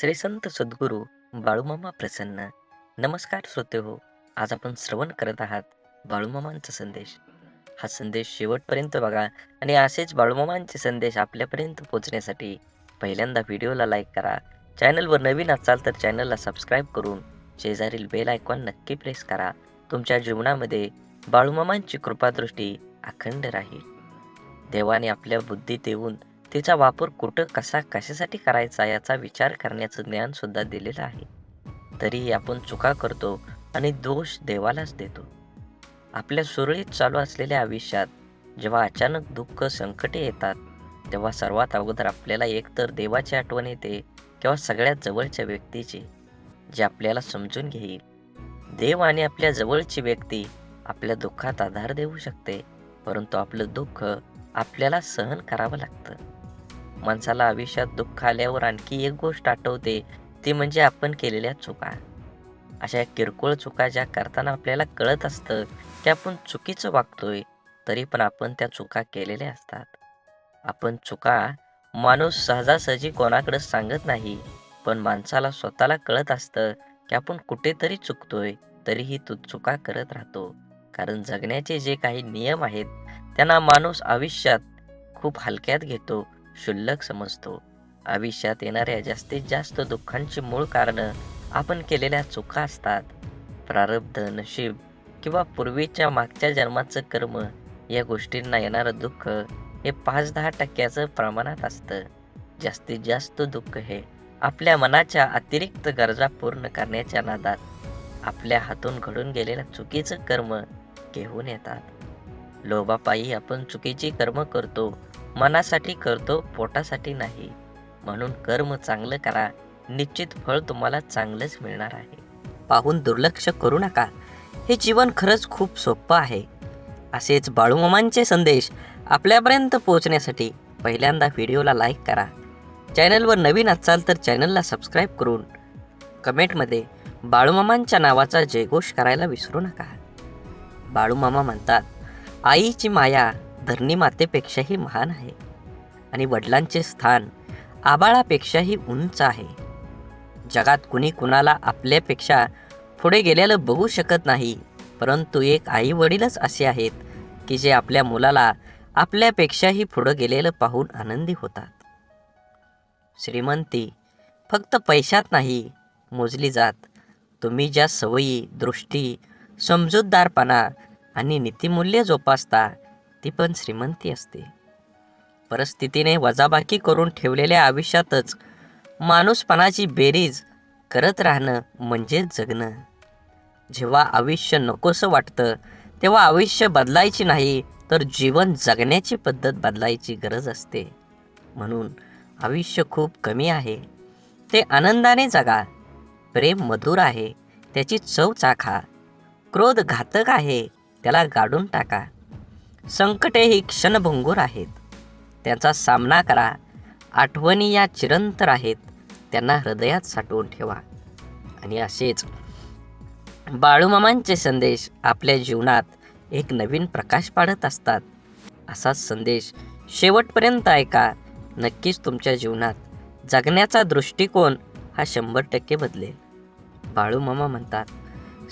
श्री संत सद्गुरू बाळूमामा प्रसन्न. नमस्कार श्रोते हो. आज आपण श्रवण करत आहात बाळूमामांचा संदेश. हा संदेश शेवटपर्यंत बघा आणि असेच बाळूमामांचे संदेश आपल्यापर्यंत पोहोचण्यासाठी पहिल्यांदा व्हिडिओला लाईक करा. चॅनलवर नवीन असाल तर चॅनलला सबस्क्राईब करून शेजारील बेल आयकॉन नक्की प्रेस करा. तुमच्या जीवनामध्ये बाळूमामांची कृपादृष्टी अखंड राहील. देवाने आपल्या बुद्धी देऊन तिचा वापर कुठं कसा कशासाठी करायचा याचा विचार करण्याचं ज्ञान सुद्धा दिलेलं आहे. तरीही आपण चुका करतो आणि दोष देवालाच देतो. आपल्या सुरळीत चालू असलेल्या आयुष्यात जेव्हा अचानक दुःख संकटे येतात तेव्हा सर्वात अगोदर आपल्याला एकतर देवाची आठवण येते किंवा सगळ्यात जवळच्या व्यक्तीची, जे आपल्याला समजून घेईल. देव आणि आपल्या जवळची व्यक्ती आपल्या दुःखात आधार देऊ शकते, परंतु आपलं दुःख आपल्याला सहन करावं लागतं. माणसाला आयुष्यात दुःख आल्यावर आणखी एक गोष्ट आठवते, ती म्हणजे आपण केलेल्या चुका. अशा किरकोळ चुका ज्या करताना आपल्याला कळत असतं की आपण चुकीचं वागतोय, तरी पण आपण त्या चुका केलेल्या असतात. आपण चुका माणूस सहजासहजी कोणाकडे सांगत नाही, पण माणसाला स्वतःला कळत असतं की आपण कुठेतरी चुकतोय, तरीही तो चुका करत राहतो. कारण जगण्याचे जे काही नियम आहेत त्यांना माणूस आयुष्यात खूप हलक्यात घेतो, क्षुल्लक समजतो. आयुष्यात येणाऱ्या जास्तीत जास्त दुःखांची मूळ कारणं आपण केलेल्या चुका असतात. प्रारब्ध, नशीब किंवा पूर्वीच्या मागच्या जन्माचं कर्म या गोष्टींना येणारं दुःख हे 5-10% प्रमाणात असतं. जास्तीत जास्त दुःख हे आपल्या मनाच्या अतिरिक्त गरजा पूर्ण करण्याच्या नादात आपल्या हातून घडून गेलेल्या चुकीचं कर्म घेऊन येतात. लोभापायी आपण चुकीची कर्म करतो, मनासाठी करतो, पोटासाठी नाही. म्हणून कर्म चांगलं करा, निश्चित फळ तुम्हाला चांगलंच मिळणार आहे. पाहून दुर्लक्ष करू नका. हे जीवन खरंच खूप सोपं आहे. असेच बाळूमामांचे संदेश आपल्यापर्यंत पोहोचण्यासाठी पहिल्यांदा व्हिडिओला लाईक करा. चॅनलवर नवीन असाल तर चॅनलला सबस्क्राईब करून कमेंटमध्ये बाळूमामांच्या नावाचा जयघोष करायला विसरू नका. बाळूमामा म्हणतात, आईची माया धरणी मातेपेक्षाही महान आहे आणि वडिलांचे स्थान आभाळापेक्षाही उंच आहे. जगात कुणी कुणाला आपल्यापेक्षा पुढे गेलेलं बघू शकत नाही, परंतु एक आई वडीलच असे आहेत की जे आपल्या मुलाला आपल्यापेक्षाही पुढे गेलेलं पाहून आनंदी होतात. श्रीमंती फक्त पैशात नाही मोजली जात. तुम्ही ज्या सवयी, दृष्टी, समजूतदारपणा आणि नीतिमूल्य जोपासता ती पण श्रीमंती असते. परिस्थितीने वजाबाकी करून ठेवलेल्या आयुष्यातच माणूसपणाची बेरीज करत राहणं म्हणजे जगणं. जेव्हा आयुष्य नकोसं वाटतं तेव्हा आयुष्य बदलायची नाही, तर जीवन जगण्याची पद्धत बदलायची गरज असते. म्हणून आयुष्य खूप कमी आहे, ते आनंदाने जगा. प्रेम मधुर आहे, त्याची चव चाखा. क्रोध घातक आहे, त्याला गाडून टाका. संकटे ही क्षणभंगूर आहेत, त्यांचा सामना करा. आठवणी या चिरंतर आहेत, त्यांना हृदयात साठवून ठेवा. आणि असेच बाळूमामांचे संदेश आपल्या जीवनात एक नवीन प्रकाश पाडत असतात. असाच संदेश शेवटपर्यंत ऐका. नक्कीच तुमच्या जीवनात जगण्याचा दृष्टिकोन हा 100% बदलेल. बाळूमामा म्हणतात,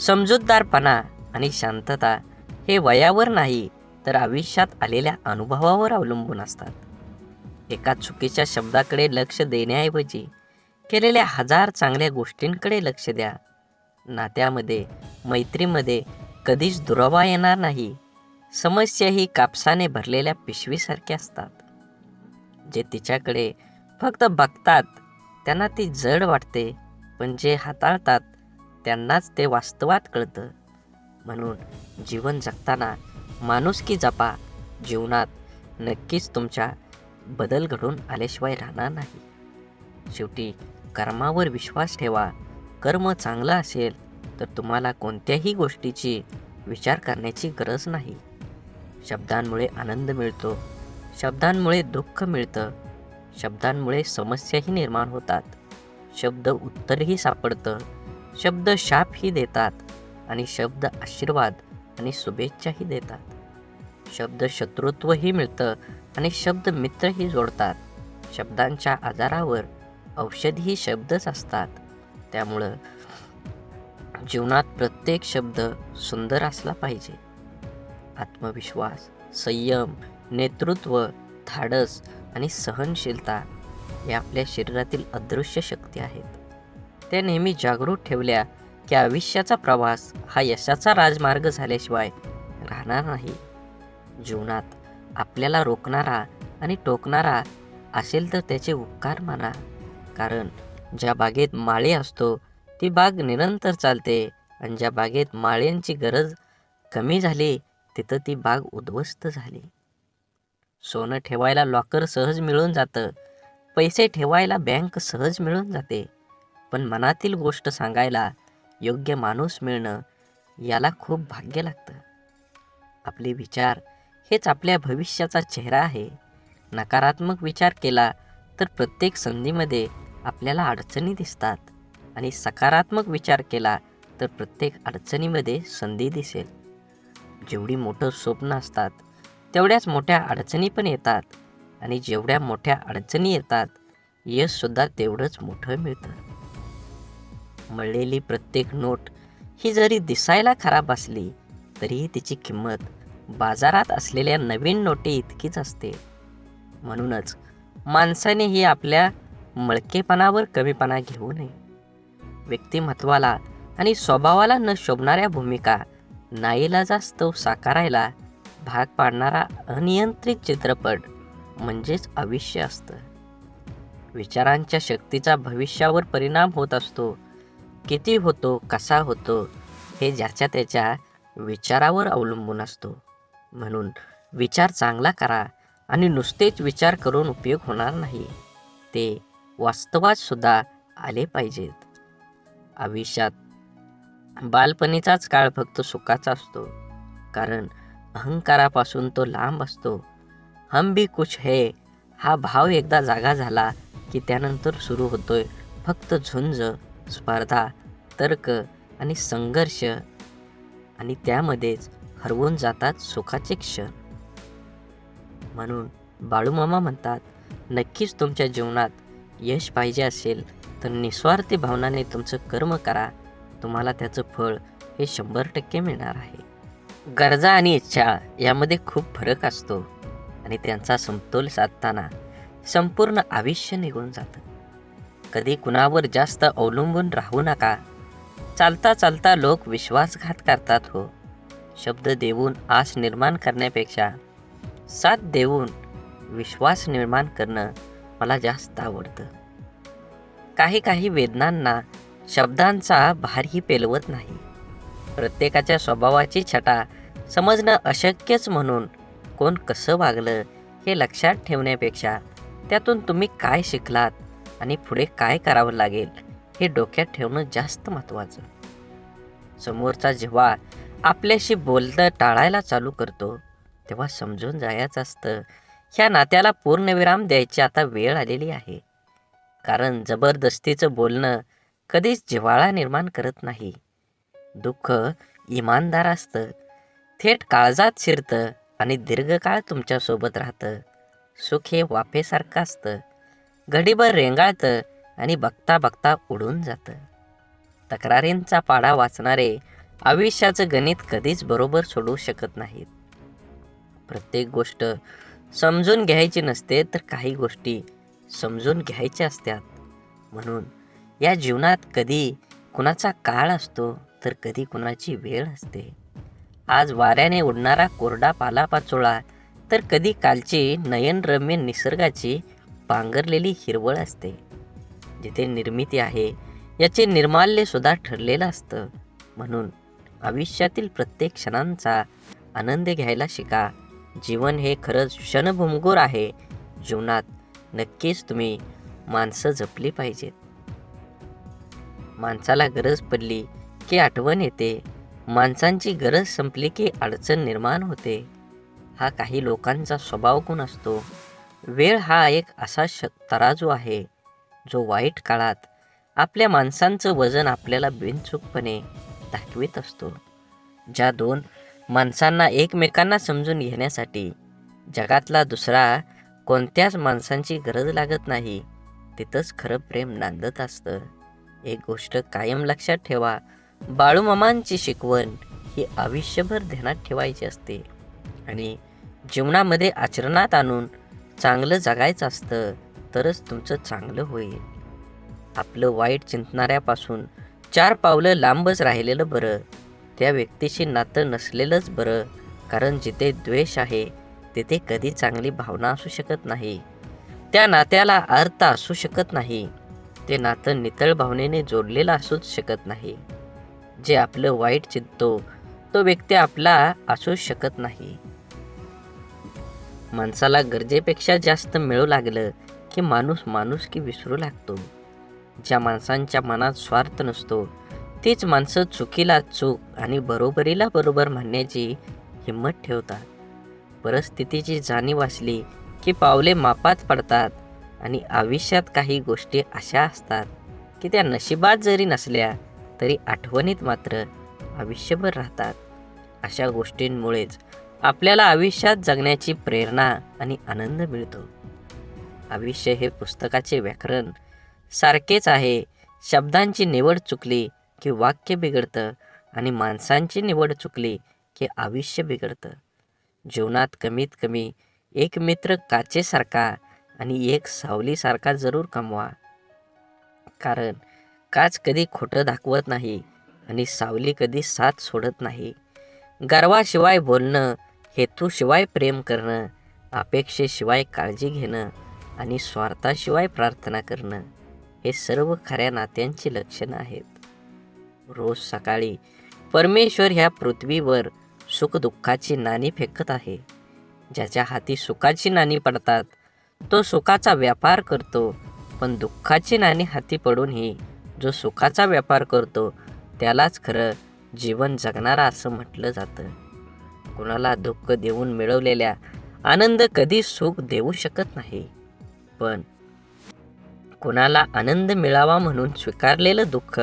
समजूतदारपणा आणि शांतता हे वयावर नाही, तर आयुष्यात आलेल्या अनुभवावर अवलंबून असतात. एका चुकीच्या शब्दाकडे लक्ष देण्याऐवजी केलेल्या 1000 चांगल्या गोष्टींकडे लक्ष द्या. नात्यामध्ये, मैत्रीमध्ये कधीच दुरावा येणार नाही. समस्या ही कापसाने भरलेल्या पिशवीसारख्या असतात. जे तिच्याकडे फक्त बघतात त्यांना ती जड वाटते, पण जे हाताळतात त्यांनाच ते वास्तवात कळतं. म्हणून जीवन जगताना माणुसकी जपा. जीवनात नक्कीच तुमच्या बदल घडून आल्याशिवाय राहणार नाही. शेवटी कर्मावर विश्वास ठेवा. कर्म चांगलं असेल तर तुम्हाला कोणत्याही गोष्टीची विचार करण्याची गरज नाही. शब्दांमुळे आनंद मिळतो, शब्दांमुळे दुःख मिळतं, शब्दांमुळे समस्याही निर्माण होतात. शब्द उत्तरही सापडतं, शब्द शापही देतात आणि शब्द आशीर्वाद आणि शुभेच्छाही देतात. शब्द शत्रुत्वही मिळतं आणि शब्द मित्रही जोडतात. शब्दांच्या आधारावर औषधी शब्दच असतात. त्यामुळं जीवनात प्रत्येक शब्द सुंदर असला पाहिजे. आत्मविश्वास, संयम, नेतृत्व, धाडस आणि सहनशीलता हे आपल्या शरीरातील अदृश्य शक्ती आहेत. त्या नेहमी जागृत ठेवल्या की आयुष्याचा प्रवास हा यशाचा राजमार्ग झाल्याशिवाय राहणार नाही. जीवनात आपल्याला रोखणारा आणि टोकणारा असेल तर त्याचे उपकार माना. कारण ज्या बागेत माळी असतो ती बाग निरंतर चालते, आणि ज्या बागेत माळ्यांची गरज कमी झाली तिथं ती बाग उद्ध्वस्त झाली. सोनं ठेवायला लॉकर सहज मिळून जातं, पैसे ठेवायला बँक सहज मिळून जाते, पण मनातील गोष्ट सांगायला योग्य माणूस मिळणं याला खूप भाग्य लागतं. आपले विचार हेच आपल्या भविष्याचा चेहरा आहे. नकारात्मक विचार केला तर प्रत्येक संधीमध्ये आपल्याला अडचणी दिसतात, आणि सकारात्मक विचार केला तर प्रत्येक अडचणीमध्ये संधी दिसेल. जेवढी मोठं स्वप्न असतात तेवढ्याच मोठ्या अडचणी पण येतात, आणि जेवढ्या मोठ्या अडचणी येतात यशसुद्धा तेवढंच मोठं मिळतं. मळलेली प्रत्येक नोट ही जरी दिसायला खराब असली तरीही तिची किंमत बाजारात असलेल्या नवीन नोटी इतकीच असते. म्हणूनच माणसानेही आपल्या मळकेपणावर कमीपणा घेऊ नये. व्यक्तिमत्वाला आणि स्वभावाला न शोभणाऱ्या भूमिका नाईलाजास्तव साकारायला भाग पाडणारा अनियंत्रित चित्रपट म्हणजेच आयुष्य असतं. विचारांच्या शक्तीचा भविष्यावर परिणाम होत असतो. किती होतो, कसा होतो हे ज्याच्या त्याच्या विचारावर अवलंबून असतो. म्हणून विचार चांगला करा, आणि नुसतेच विचार करून उपयोग होणार नाही, ते वास्तवात सुद्धा आले पाहिजेत. आयुष्यात बालपणीचाच काळ फक्त सुखाचा असतो, कारण अहंकारापासून तो लांब असतो. हम भी कुछ है हा भाव एकदा जागा झाला की त्यानंतर सुरू होतोय फक्त झुंज, स्पर्धा, तर्क आणि संघर्ष, आणि त्यामध्येच हरवून जातात सुखाचे क्षण. म्हणून बाळूमामा म्हणतात, नक्कीच तुमच्या जीवनात यश पाहिजे असेल तर निस्वार्थी भावनाने तुमचं कर्म करा. तुम्हाला त्याचं फळ हे 100% मिळणार आहे. गरजा आणि इच्छा यामध्ये खूप फरक असतो, आणि त्यांचा समतोल साधताना संपूर्ण आयुष्य निघून जातं. कधी कुणावर जास्त अवलंबून राहू नका. चालता चालता लोक विश्वासघात करतात हो. शब्द देऊन आस निर्माण करण्यापेक्षा साथ देऊन विश्वास निर्माण करणं मला जास्त आवडतं. काही वेदनांना शब्दांचा भारही पेलवत नाही. प्रत्येकाच्या स्वभावाची छटा समजणं अशक्यच, म्हणून कोण कसं वागलं हे लक्षात ठेवण्यापेक्षा त्यातून तुम्ही काय शिकलात आणि पुढे काय करावं लागेल हे डोक्यात ठेवणं जास्त महत्त्वाचं. समोरचा जेव्हा आपल्याशी बोलणं टाळायला चालू करतो तेव्हा समजून जायचं असतं, ह्या नात्याला पूर्णविराम द्यायची आता वेळ आलेली आहे. कारण जबरदस्तीचं बोलणं कधीच जिव्हाळा निर्माण करत नाही. दुःख इमानदार असतं, थेट काळजात शिरतं आणि दीर्घकाळ तुमच्यासोबत राहतं. सुख हे वाफेसारखं असतं, घडीभर रेंगाळतं आणि बघता बघता उडून जातं. तक्रारींचा पाढा वाचणारे आयुष्याचं गणित कधीच बरोबर सोडवू शकत नाहीत. प्रत्येक गोष्ट समजून घ्यायची नसते, तर काही गोष्टी समजून घ्यायच्या असतात. म्हणून या जीवनात कधी कुणाचा काळ असतो तर कधी कुणाची वेळ असते. आज वाऱ्याने उडणारा कोरडा पालापाचोळा तर कधी कालची नयनरम्य निसर्गाची पांघरलेली हिरवळ असते. जिथे निर्मिती आहे याचे निर्माल्य सुद्धा ठरलेलं असतं. म्हणून आयुष्यातील प्रत्येक क्षणांचा आनंद घ्यायला शिका. जीवन हे खरंच क्षणभंगूर आहे. जीवनात नक्कीच तुम्ही माणसं जपली पाहिजेत. माणसाला गरज पडली की आठवण येते, माणसांची गरज संपली की अडचण निर्माण होते. हा काही लोकांचा स्वभाव गुण असतो. वेळ हा एक असा तराजू आहे जो वाईट काळात आपल्या माणसांचं वजन आपल्याला बिनचूकपणे दाखवित असतो. ज्या दोन माणसांना एकमेकांना समजून घेण्यासाठी जगातला दुसरा कोणत्याच माणसांची गरज लागत नाही, तिथंच खरं प्रेम नांदत असतं. एक गोष्ट कायम लक्षात ठेवा, बाळूमामांची शिकवण ही आयुष्यभर ध्यानात ठेवायची असते आणि जीवनामध्ये आचरणात आणून चांगलं जगायचं असतं, तरच तुमचं चांगलं होईल. आपलं वाईट चिंतणाऱ्यापासून 4 पावलं लांबच राहिलेलं बरं. त्या व्यक्तीशी नातं नसलेलंच बरं, कारण जिथे द्वेष आहे तिथे कधी चांगली भावना असू शकत नाही. त्या नात्याला अर्थ असू शकत नाही. ते नातं नितळ भावनेने जोडलेलं असूच शकत नाही. जे आपलं वाईट चिंततो तो व्यक्ती आपला असूच शकत नाही. माणसाला गरजेपेक्षा जास्त मिळू लागलं की माणूस माणुसकी विसरू लागतो. ज्या माणसांच्या मनात स्वार्थ नसतो तीच माणसं चुकीला चूक आणि बरोबरीला बरोबर म्हणण्याची हिंमत ठेवतात. परिस्थितीची जाणीव असली की पावले मापात पडतात आणि आयुष्यात काही गोष्टी अशा असतात की त्या नशिबात जरी नसल्या तरी आठवणीत मात्र आयुष्यभर राहतात. अशा गोष्टींमुळेच आपल्याला आयुष्यात जगण्याची प्रेरणा आणि आनंद मिळतो. आयुष्य हे पुस्तकाचे व्याकरण सारखेच आहे. शब्दांची निवड चुकली की वाक्य बिघडतं आणि माणसांची निवड चुकली की आयुष्य बिघडतं. जीवनात कमीत कमी एक मित्र काचेसारखा आणि एक सावलीसारखा जरूर कमवा. कारण काच कधी खोटं दाखवत नाही आणि सावली कधी साथ सोडत नाही. गर्वाशिवाय बोलणं, हेतूशिवाय प्रेम करणं, अपेक्षेशिवाय काळजी घेणं आणि स्वार्थाशिवाय प्रार्थना करणं हे सर्व खऱ्या नात्यांची लक्षणं आहेत. रोज सकाळी परमेश्वर ह्या पृथ्वीवर सुखदुःखाची नाणी फेकत आहे. ज्याच्या हाती सुखाची नाणी पडतात तो सुखाचा व्यापार करतो, पण दुःखाची नाणी हाती पडूनही जो सुखाचा व्यापार करतो त्यालाच खरं जीवन जगणारा असं म्हटलं जातं. कुणाला दुःख देऊन मिळवलेल्या आनंद कधी सुख देऊ शकत नाही, पण कुणाला आनंद मिळावा म्हणून स्वीकारलेलं दुःख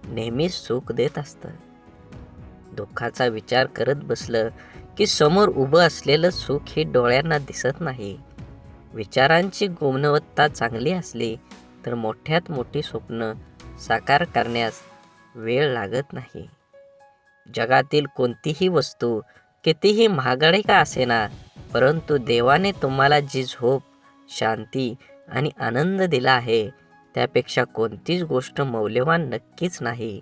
नेहमीच सुख देत असतं. दुःखाचा विचार करत बसलं की समोर उभं असलेलं सुख हे डोळ्यांना दिसत नाही. विचारांची गुणवत्ता चांगली असली तर मोठ्यात मोठी स्वप्न साकार करण्यास वेळ लागत नाही. जगातील कोणतीही वस्तू कितीही महागडी का असेना, परंतु देवाने तुम्हाला जी झोप, शांती आणि आनंद दिला आहे त्यापेक्षा कोणतीच गोष्ट मौल्यवान नक्कीच नाही.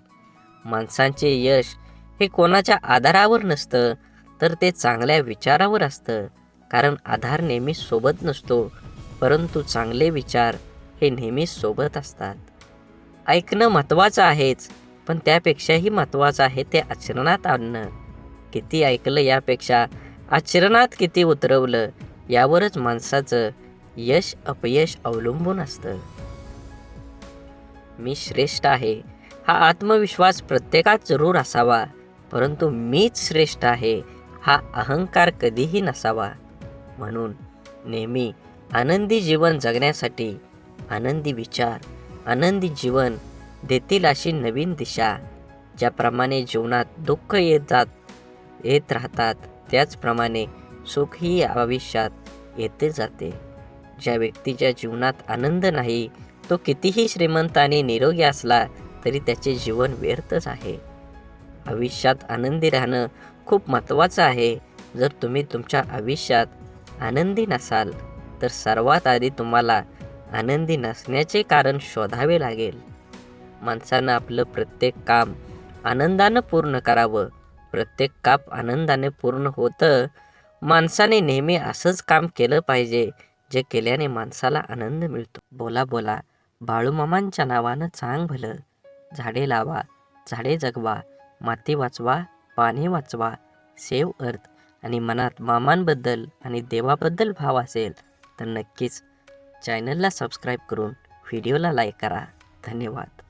माणसांचे यश हे कोणाच्या आधारावर नसतं, तर ते चांगल्या विचारावर असतं. कारण आधार नेहमी सोबत नसतो, परंतु चांगले विचार हे नेहमीच सोबत असतात. ऐकणं महत्त्वाचं आहेच, पण त्यापेक्षाही महत्त्वाचं आहे ते आचरणात आणणं. किती ऐकलं यापेक्षा आचरणात किती उतरवलं यावरच माणसाचं यश अपयश अवलंबून असतं. मी श्रेष्ठ आहे हा आत्मविश्वास प्रत्येकात जरूर असावा, परंतु मीच श्रेष्ठ आहे हा अहंकार कधीही नसावा. म्हणून नेहमी आनंदी जीवन जगण्यासाठी आनंदी विचार, आनंदी जीवन देतील अशी नवीन दिशा. ज्याप्रमाणे जीवनात दुःख येत राहतात त्याचप्रमाणे सुखही आयुष्यात येते जाते. ज्या व्यक्तीच्या जीवनात आनंद नाही तो कितीही श्रीमंत आणि निरोगी असला तरी त्याचे जीवन व्यर्थच आहे. आयुष्यात आनंदी राहणं खूप महत्त्वाचं आहे. जर तुम्ही तुमच्या आयुष्यात आनंदी नसाल तर सर्वात आधी तुम्हाला आनंदी नसण्याचे कारण शोधावे लागेल. माणसानं आपलं प्रत्येक काम आनंदानं पूर्ण करावं. प्रत्येक काम आनंदाने पूर्ण होतं. माणसाने नेहमी असंच काम केलं पाहिजे जे केल्याने माणसाला आनंद मिळतो. बोला बोला बाळूमामांच्या नावानं चांग भलं. झाडे लावा, झाडे जगवा, माती वाचवा, पाणी वाचवा, सेव्ह अर्थ. आणि मनात मामांबद्दल आणि देवाबद्दल भाव असेल तर नक्कीच चॅनलला सबस्क्राईब करून व्हिडिओला लाईक करा. धन्यवाद.